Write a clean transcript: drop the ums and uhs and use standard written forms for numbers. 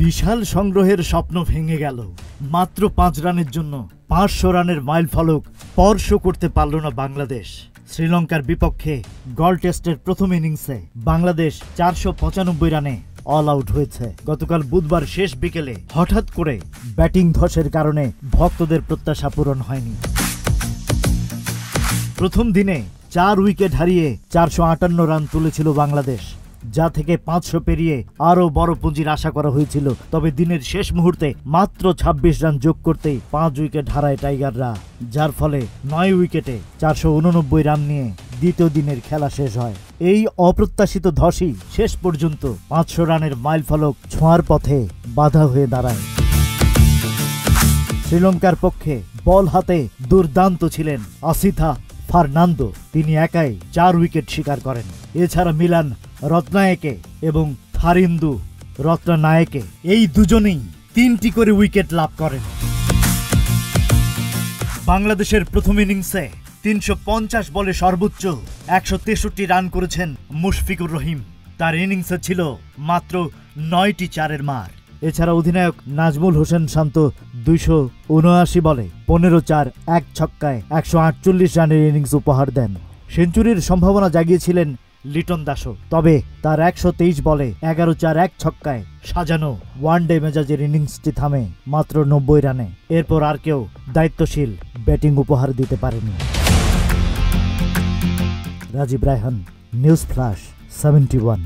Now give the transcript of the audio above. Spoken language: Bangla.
বিশাল সংগ্রহের স্বপ্ন ভেঙে গেল। মাত্র ৫ রানের জন্য ৫০০ রানের মাইল ফলক স্পর্শ করতে পারল না বাংলাদেশ। শ্রীলঙ্কার বিপক্ষে গল টেস্টের প্রথম ইনিংসে বাংলাদেশ ৪৯৫ রানে অল আউট হয়েছে। গতকাল বুধবার শেষ বিকেলে হঠাৎ করে ব্যাটিং ধসের কারণে ভক্তদের প্রত্যাশা পূরণ হয়নি। প্রথম দিনে ৪ উইকেট হারিয়ে ৪৫৮ রান তুলেছিল বাংলাদেশ, যা থেকে ৫০০ পেরিয়ে আরও বড় পুঁজির আশা করা হয়েছিল। তবে দিনের শেষ মুহূর্তে মাত্র ২৬ রান যোগ করতেই ৫ উইকেট হারায় টাইগাররা, যার ফলে ৯ উইকেটে ৪৮৯ রান নিয়ে দ্বিতীয় দিনের খেলা শেষ হয়। এই অপ্রত্যাশিত ধসই শেষ পর্যন্ত ৫০০ রানের মাইল ফলক ছোঁয়ার পথে বাধা হয়ে দাঁড়ায়। শ্রীলঙ্কার পক্ষে বল হাতে দুর্দান্ত ছিলেন আসিথা ফার্নান্দো। তিনি একাই ৪ উইকেট শিকার করেন। এছাড়া মিলান রত্নায়েকে এবং থারিন্দু রত্নানায়েকে এই দুজনেই ৩টি করে উইকেট লাভ করেন। বাংলাদেশের প্রথম ইনিংসে ৩৫০ বলে সর্বোচ্চ ১৬৩ রান করেছেন মুশফিকুর রহিম। তার ইনিংসে ছিল মাত্র ৯টি ৪-এর মার। এছাড়া অধিনায়ক নাজমুল হোসেন শান্ত ২৭৯ বলে ১৫-৪ ১ ছক্কায় ১৪৮ রানের ইনিংস উপহার দেন। সেঞ্চুরির সম্ভাবনা জাগিয়েছিলেন লিটন দাসও, তবে তার ১২৩ বলে ১১-৪ ১ ছক্কায় সাজানো ওয়ানডে মেজাজের ইনিংসটি থামে মাত্র ৯০ রানে। এরপর আর কেউ দায়িত্বশীল ব্যাটিং উপহার দিতে পারেনি। Rajib Raihan, news flash 71।